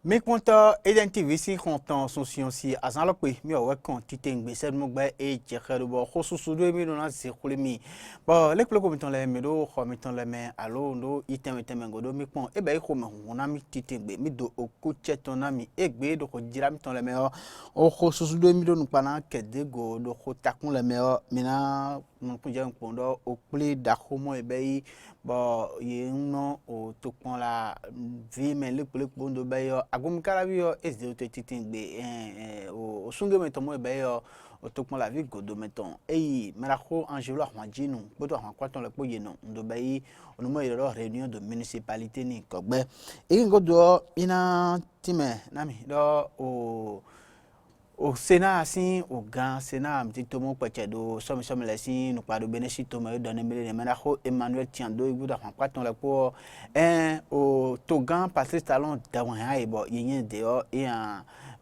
Mi conta identivisi contan sonsion si azanlokwe mi awekon titengbe sed mugba e jekhedo bo khosusu do mi dona se khulimi bo leklo ko miton le mi do kho miton le me alo ndo item godo mi pon e be ko me hona mi titengbe mi do okuchetona mi egbe do ko jira miton le me o khosusu do mi do nupana kede go do ko takun le me mina mon kunje npondo o ple dakomo e be bo ye no o tokon la vi me leklo ndo be yo agum karabio ezde titengbe o sunge meton mo be yo o tokon la vi godo meton merako angelo ahmadjinu bodo ahmakwatan le poye no ndo be onu mo yero réunion de municipalité ni kogbe godo ina time nami do o Sénat assim o gan Sénat mtito mo pechedo somme lesi no pado benesi to me donner mele menako Emmanuel Tiando ibuda kwaton le po o Togan Patrice Talon dawan ha ebo yen de o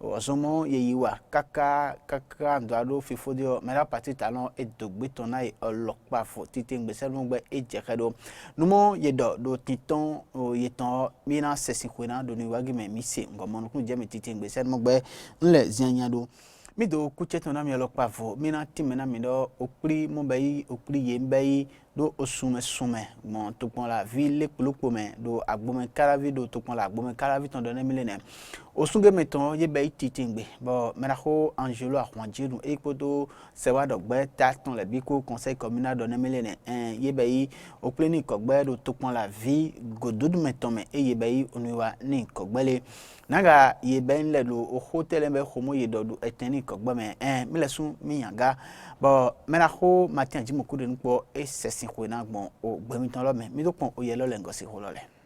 osomo yeyiwa kaka ndado fifodio mera Patrice Talon e dogbe tona e olokpa fo titengbe selmo gbe e jekedo numo yedo do titon o yeton mina sesikwena do ni wagime mise ngomonu kun je mi titengbe selmo gbe nle zianyado mi do kuchetona mi olokpa fo mina timena mi do okri mo bayi okri ye bayi do osume mon topon la ville plopo me do agbome karavi do topon la agbome karavi ton donner milene osunge meton ye bayi titengbe bo merako angelo ahmadjinu e poto sewa dogbe taton le biko conseil communal donner milene ye bayi opleni kogbe do topon la vie godud meton me e ye bayi onuwa ni kogbele naga ye ben le do o hotel me khomo ye do eteni kogbe me mi lesun mi yanga bo merako matin jimoku de npo e sesin ko na gbon o gbemitan lo me mi do pon o ye lo le ngosi ho lo le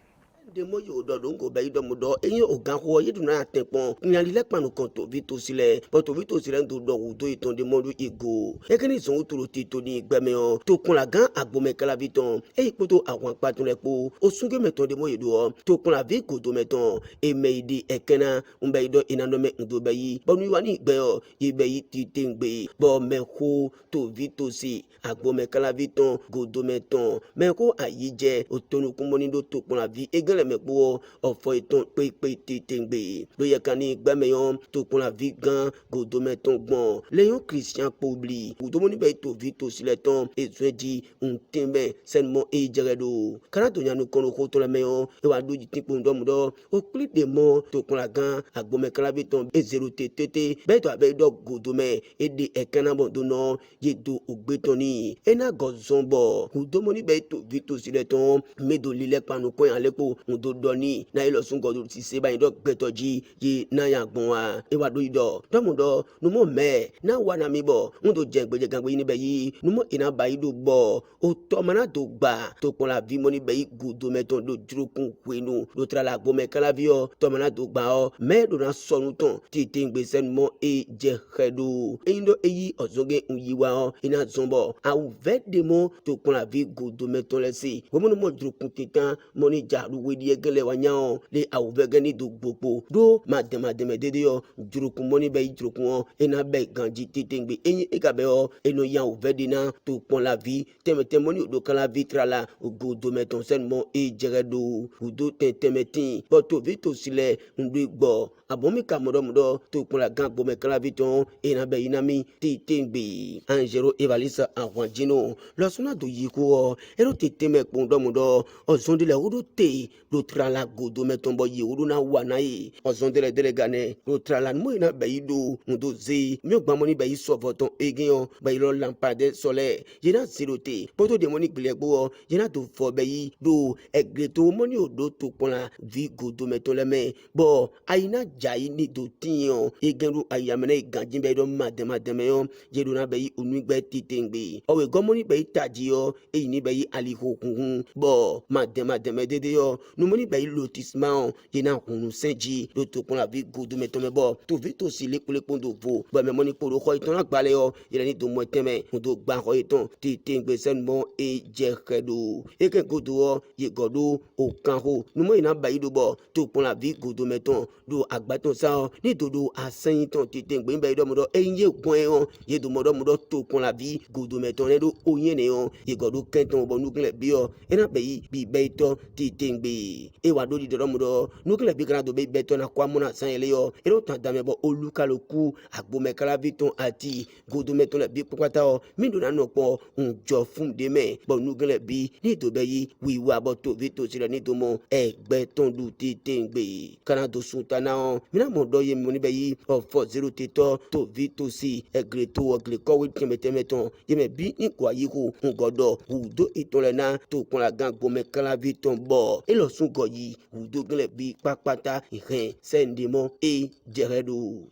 de mo yo do ngo be do mo do eyin ogan ho ye dun na tepon nyali le panu kan to vi to sile but to vi to sile ndo do wo do iton de mo do ego e kini so to ti to ni gbeme o to kun la gan agbome kala viton e ipoto awon patun le po o sunge meton de mo ye do to kun la vi go do meton e meidi ekena umbe do inano me ndo be yi bonu wa ni gbe o ye be yi ti tengbe bo me ho to vi to si agbome kala viton go do meton me ko ayije o tonu kun mo ni do to kun la vi e me po ofo iton pe titengbe lo ye kan ni gba meyon to kun la vie gan godo meton gbon leyon Christian Pobli godo mo ni be to vie to sileton ezweji untembe senmo e jeredo kana to nyanu kono ko to le meyon e wa doji tipo ndo mudo o pli de mo to kun la gan agbome kala viton e zero tete be to abe do godo me e de ekana bon do no ye do ogbetoni e na gozombo godo mo ni be to vie to sileton medo lile panu ko yan lepo do doni na ilo sun godo ti se ba ndo gbetoji ye na ya gbon wa e wa do ido domudo nu mo me na wa na mi bo ndo je gbeje gangbe ni be yi nu mo ina ba ido bo o to mana do gba to pon la vi mo ni be yi godo meton do jurokun kwenu do tra la gbo me kala vi o to mana do gba o me do na sonu ton ti tengbe sen mo e je khedo e ndo eyi ozoge unyiwa o ina zombo a uve de mo to pon la vi godo meton le si wo mo no mo jurokun titan mo ni jaru we die gele wanyao le awuvege ni do gbogbo do mademe dede yo jurukun moni be jurukun o ena be ganji titengbe eyin ekabe o eno yan uvedi na to pon la vie temete moni do kala vitra la ogodo meton sen mo e jeredo udo temetin poto vito sile ndu gbo abomi kamodo to pon la gan gbo me kala viton ena be inami titengbe angelo evalisa ahmadjinu losuna do yiko o ero titeme pondo mudo ozondile udo te do trala godo metombo ye udu na wana ye ozondele delegane do trala mo ina beido ndo ze mi ogba moni bei sovoton egion bei lo lampade solaire ye na zerote poto de moni glegbo ye na do fo bei do egreto moni odo to ponla vi godo meton le me bo aina jai ni do tiyan egenru ayamene ganjin be do mademe yo ye do na bei onugbe titengbe owe gomoni bei taji yo e ni bei ali hokun bo mademe dede yo numoni be lotissement yena hunu senji do to pon la vie godo meton bo to vito si le pondo vo bo me moni poro ko iton agbale yo yele ni do mo teme do gba ko iton ti tengbe sen mo e je kedo e ke godo o ye godo o kan ho numo ina ba ido bo to pon la vie godo meton do agbaton sa ni dodo asen ton ti tengbe be do mo do e ye gun e ye do mo do to pon la vie godo meton le do oyen ne ye godo kenton bo nugle bi o ina be yi bi be to ti tengbe be e wa do di do mo do nu kle bi kana do be beto na kwa mona san ele yo e do tan dame bo oluka loku agbo me kala viton ati godo meton le bi pata o mi do na no po njo fun de me bo nu kle bi ni do be yi wi wa bo to vito sire ni do mo egbe ton du ti tengbe kana do sultana o mi na mo do ye mo ni be yi o 40 tito to vito si egre to ogle ko wi kemete meton ye me bi ni kwa yi ko ngodo udo itole na to kon la gang me kala viton bo e lo sun go yi udo kle bi papata ihen sendimo e jeredo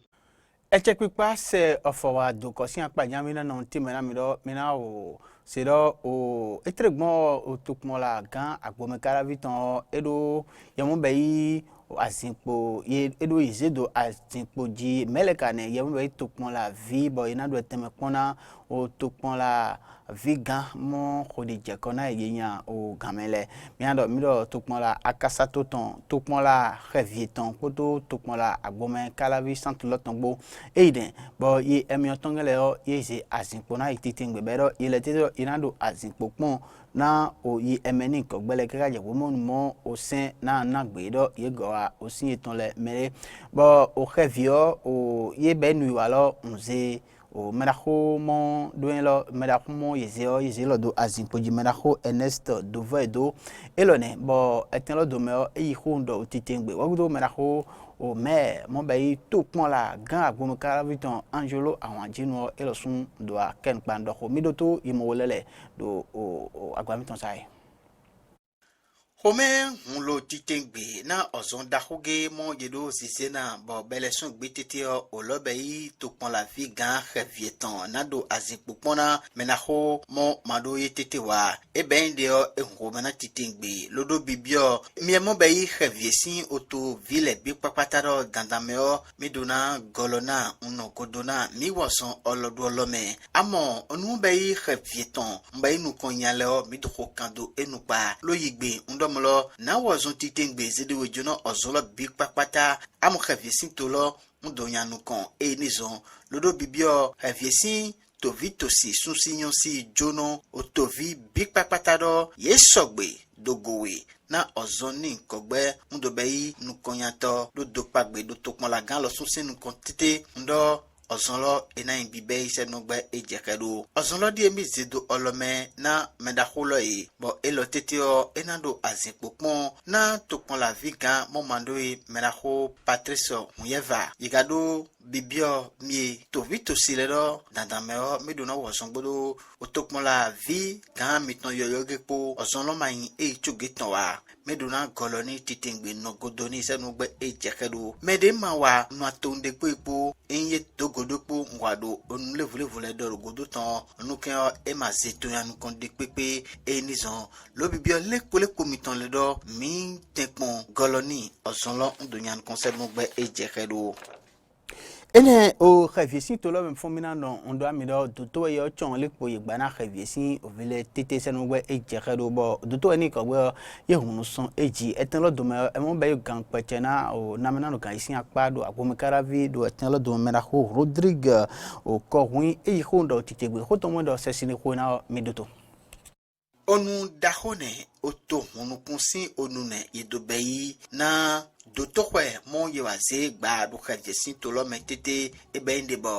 Eche kpikpa se ofowa do kosi akpa nyamina no ntime na mina o sero o etregmo o tukmo la gan agbome karaviton edo yemu beyi azinpo ye edo izedo azinpo ji meleka ne yemu beyi tukmo la vi bo ina do teme kona o tukmo la vi gan mo khodi jekona yenya o gamele miando mido tukmo la akasa toton tukmo la revieton poto tukmo la agbome kalavi santulotonbo eiden bo ye emi otongele o ye ze azinpo na ititingbe bero ile tito inado azinpo pon na o ye emeni ko gbele kaka je wo mo o sen na gbe do ye go a o sin eton le mere bo o revio o ye benu walo nze o meraho mo duelo meraho mo yezelo do azinpo ji meraho Ernest Dovedo elone bo etenlo do me e hundo titengbe wagudo meraho o me mo bayi to pon la gan agbomo karaviton Angelo awanjino elosun do a ken pando ko midoto imolele do o agwamiton sai Home hulo titengbe na ozon dahuge mo jedo sisena bo beleson gbetete o lobe yi to pon la vi gan revieton na do azipopona menaho mo mado yetete wa e ben de o engo mena titengbe lodo bibio mi mo be yi reviesin oto ville bi papata do gandameo midona golona uno godona mi woson olodo olome amo onu be yi revieton mba inu konyale o midoko kando enupa loyigbe molo na wazon titengbe zede wejono ozolo big papata amu reviesin tolo ndonyanu kon e nizon lodo bibio reviesin to vitosi sunsinyon si jono otovi big papata do yesogbe dogowe na ozoni kogbe ndobeyi nukonyato do dopagbe do tokmon la gan lo sunsin nukon tete ndo ozonlo ena imbibe ise nogbe ejekedo ozonlo di emizedo olome na medaholo e bo elo tete o enado azipopon na tokpon la viga momando e medaho Patricio Huyeva yigado bibio mie to vito silero dandameo medono wozongbodo otokpon la vi gan miton yoyogepo ozonlo mayin e chugeton wa medona goloni titengbe nogodoni se nogbe ejekedo mede mawa no atonde pepo enye dogodopo ngwado onulevulevule doro godoton nuken e mazeto yanu konde pepe enizon lobibio lekpo miton ledo mi tekpon goloni ozonlo ndonyan konse nogbe ejekedo ene o reviesin tolo me fomina no ondo amido doto ye chon le po ye gbana reviesin o vile tete senugbe ejekedo bo doto eni ko gbe ye hunu son eji eten lo do me e mo be gan pechena o namena no kan isin apado agbomi karavi do eten lo do me na ho Rodrigue o korwin e hondo titegbe ho to mo do sesini ko na midoto onu dahone oto hunu kunsin onune yedobeyi na dotokwe mon yewaze gba do kajesin to lo metete e ben debo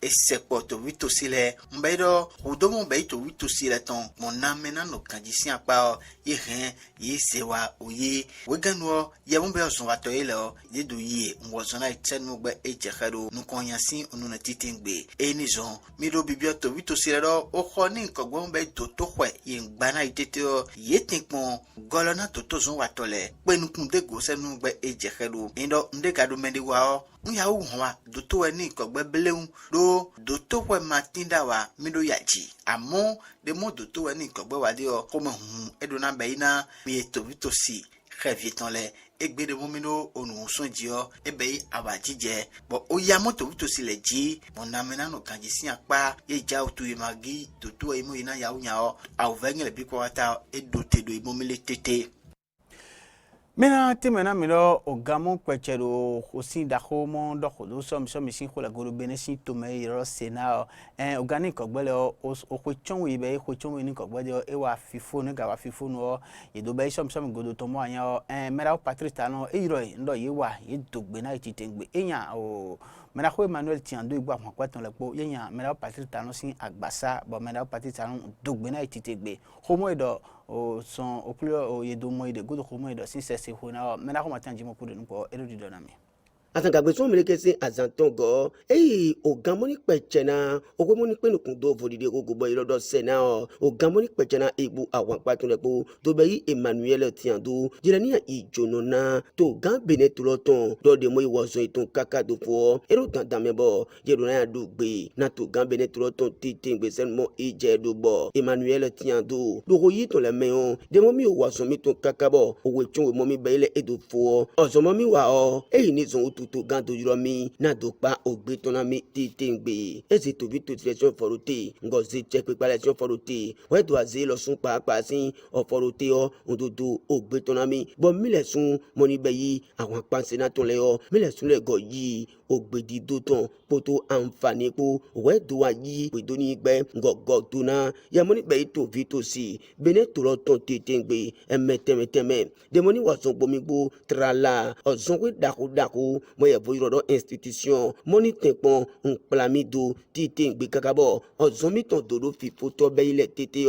esepo to vito sile mbedo udomo be to vito sile ton mon namena no kajesin apa ye hen ye sewa oye weganu ye mo be osun wato ile o ye do ye nwozona itenu gbe ejekado nu konyasin onuna titengbe enizon mido bibio to vito sile do o khoni nkogbo be dotokwe ye gbana itete o ye tinpon golona to tozon wato le penukun de go senu gbe ejekedo indo ndegado mendiwa o nya uwa doto eni kogbe beleun do doto we matinda wa mido yaji amo de mo doto eni kogbe wade o ko mahun edona beina mi eto vitosi revieton le egbe de momino onu sonji o ebe abajije bo oya moto vitosi le ji monamena no kanjisi apa ye ja otu imagi doto emo ina ya unya o awvengele bi ko ata edote do imomile tete Mena temena miro ogamo kwechero osin dako mo doko do so misin ko la goro benesin to me ro sena organic ogbele o kwechon wi be kwechon wi ni kogbele e wa fifo ni ga wa fifo no e do be so godo to mo anya mera patrita no e ro ndo ye wa ye dogbe na ititengbe enya o mera ko Emmanuel Tiando igba mo kweton le po yenya mera patrita no sin agbasa bo mera patrita no dogbe na ititengbe homo edo o son o plus o yedo mo ide godo homo edo sin se hona mena ko matanji mo kudu nko edo di donami Atangagbe so mele kese azantongo ogamoni pechena ogomoni penukun do volide gogobo irodo sena ogamoni pechena ebu awan patun lepo to beyi Emmanuel Tiando jirani ijono na to gan benetuloton do de mo iwoso itun kaka do fo ero dandan mebo jeruna ya dugbe na to gan benetuloton titingbe sen mo ije do bo Emmanuel Tiando do yi to le meon de mo mi owaso mi tun kaka bo owe chun mo mi beile edo fo ozomo mi wa ni zon to ganto yuromi na dopa ogbetonami titengbe ezi to bito direction forote ngozi check preparation forote we do aze lo sun papa sin o forote ondodo ogbetonami bo mile sun moni beyi àwọn panse na ton le mile sun le go yi ogbedi do ton poto àǹfààní po we do wa yi pedo ni gbe ngogo to na ya moni beyi to vito si bene to lo ton titengbe emetemeteme de moni wa son bomi gbo trala ozon we dako mo ye voiro do institution moni tempon un plamido titengbe kakabo ozomi ton dodo fi photo be ile tete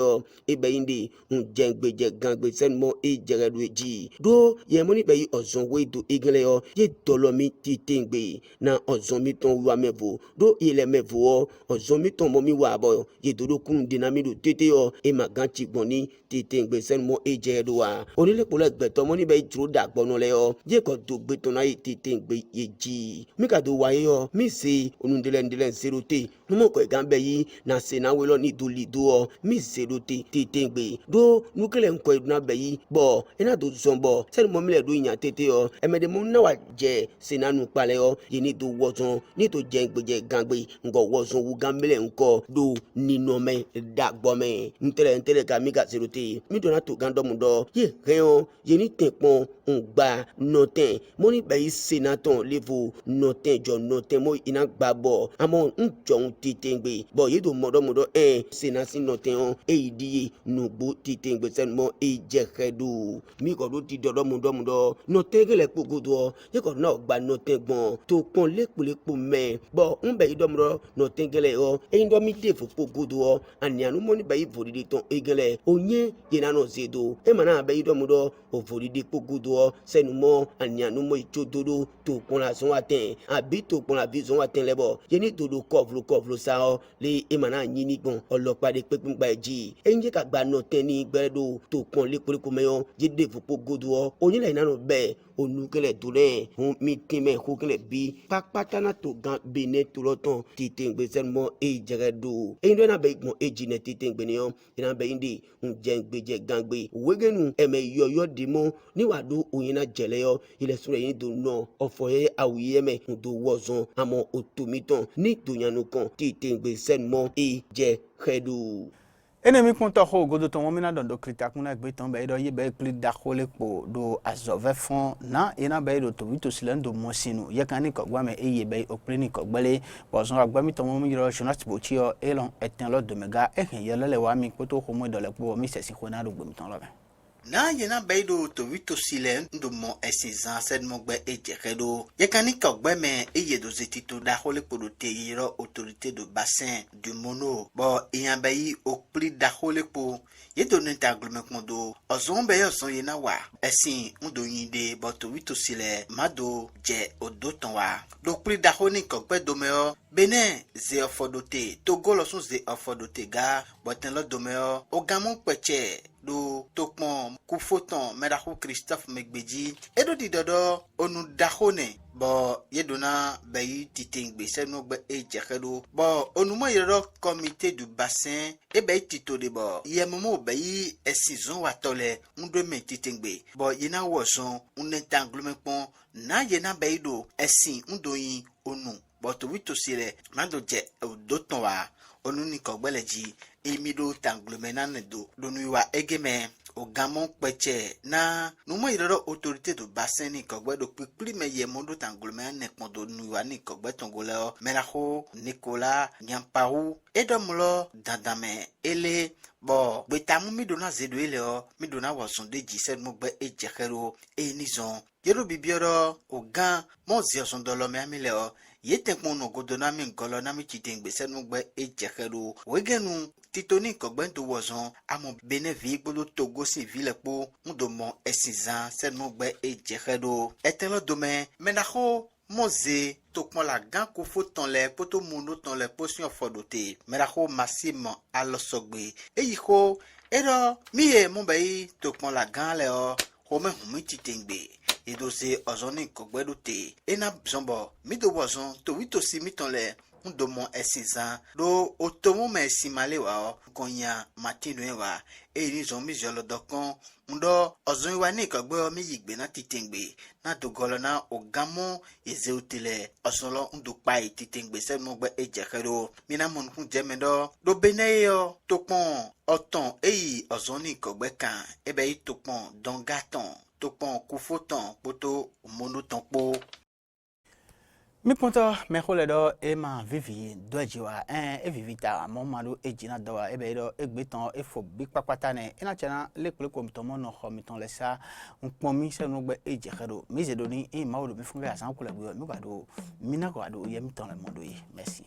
e be inde un jengbeje gangbe sen mo e jeredu eji do ye moni be ozon we do igele ye dolomi titengbe na ozomi ton wa mevo do ile mevo ozomi ton mo mi wa bo ye dodo kun dinamido tete e maganchi gboni titengbe sen mo e jeredu wa onile pole gbeto moni be juro dagbono le ye ko do gbe ton na titengbe yeji mika do waye mi se onundele zerote numo ko gambe yi na se na we lo ni do lido mi zerote titengbe do nukele nko eduna be yi bo ena do zombo se mo mi le do yan tete emede mo na wa je se na nu pale ye ni do wozon ni to je ngbeje gangbe ngo wozon wu gambele nko do nino me dagbo me ntele ka mika zerote mi do na to gando mu do ye reon ye ni tempon ngba noten mo ni be yi senaton levo noten jo noten mo ina gbabo amo njo titengbe bo ye do modo senasi noten idie nugbo titengbe sen mo jekedu mi ko do ti dodo mudo noten gele pogodo ye ko na gba noten gbon to pon lepo me bo nbe yi do mudo noten gele ndo mi de fo pogodo ani anu mo ni be yi voride ton egele onye ye na no zedo e mana be yi do mudo o voride pogodo senu mo ani anu mo ichododo to pon la son aten abi to pon la vision aten lebo ye ni dodo kovlo sa le emana yin ni gbon olopa de pepin gba eji enje ka gba noten ni gbedo to pon lepo meyo ye de fo pogodo onye le na no be onukele dole mi time ko kele bi pakpata na to gan bene to loton titengbe sen mo jeredo endo na be gbon eji ne titengbe ni ina be indi jengbeje gangbe wegenu eme yoyo dimo ni wa do oyin na jele ile sure yin do no ofoye awiye me do wozon amo otomiton ni to yanu kan titengbe sen mo jeredo enemi konto ho godo to momina dondo kritakuna gbe ton be do ye be kli dakole po do azove fon na ina be do to vito silendo mosinu ye kan ni ko gba me eye be opreni ko gbele bo so agba mi to mo mi ro shonat bo chi o elon eten lo de mega ye lele wa mi poto ho mo do le po mi se si ko na do gbe mi ton lo be na yena beido to vito silen ndo mo esizan sed mo gbe ejekedo ye kani ko gbe me eye do zetito da hole podo te yiro autorité de bassin du mono bo yan bayi okpli da hole po ye do nentaglement kondo ozon be yo son yena wa esin ndo yinde bo to vito sile mado je odoton wa do kpli da hole ko gbe do me bene ze ofodote to golo sun ze ofodote ga boten lo do me o gamon peche do tokpon kufoton medahu Christophe Megbeji edo di dodo onu dahone bo yedona bayi titengbe seno gbe ejekedo bo onu mo yero comité du bassin e bayi tito de bo yemomo bayi esizon watole ndo me titengbe bo yena woson unentanglement pon na yena bayi do esin ndoyin onu bo to wito sire mando je odoton wa onu ni kogbeleji emido tanglumenane do donu wa egeme au gamon peche na nous moi il autorité de bassin ni kogbe do pipli me ye mondo tangolme ne kondo nuani kogbe tongoleo melaho Nicolas Nyamparu edomlo dandame ele bo betamu mi dona zedo ele o mi dona wasonde jise mogbe ejekero enizon yero bibioro ogan mo zio sondolo me amile o yete kpono godona mi ngolo na mi chitengbe se mogbe ejekero wegenu titoni kogbe to wozon amo benevi gbolo togo si ville po mudomo esizan se mogbe ejekero etelo dome menaho Moze tokpon la gan ko foton le poto mundo ton le potion fodote meraho massimo alosogbe eyiko ero miye mombai tokpon la gan le o home humi titengbe edose ozoni kogbedote ena zombo mido wozon to witosi miton le ndomo esizan do otomo me simale wa konya matinu wa eri zomi jolo dokon ndo ozon wa ni kogbe mi yigbe na titengbe na dogolo na ogamo ezeutile osolo ndo pai titengbe se mo gbe ejekero mina mon kun jemendo do beneyo topon oton eyi ozon ni kogbe kan ebe yi topon dongaton topon kufoton poto monoton po mi ponto me khole do e ma vivi dojiwa e vivita mo malu e jina do e be do e gbetan e fo bi papata ne e na chana le kule ko mtomo no kho miton le sa npon mi se no gbe e jekero mi ze do ni e ma wo do mi funga asan kule gbe mi ga do mi na ga do ye miton le mondo yi merci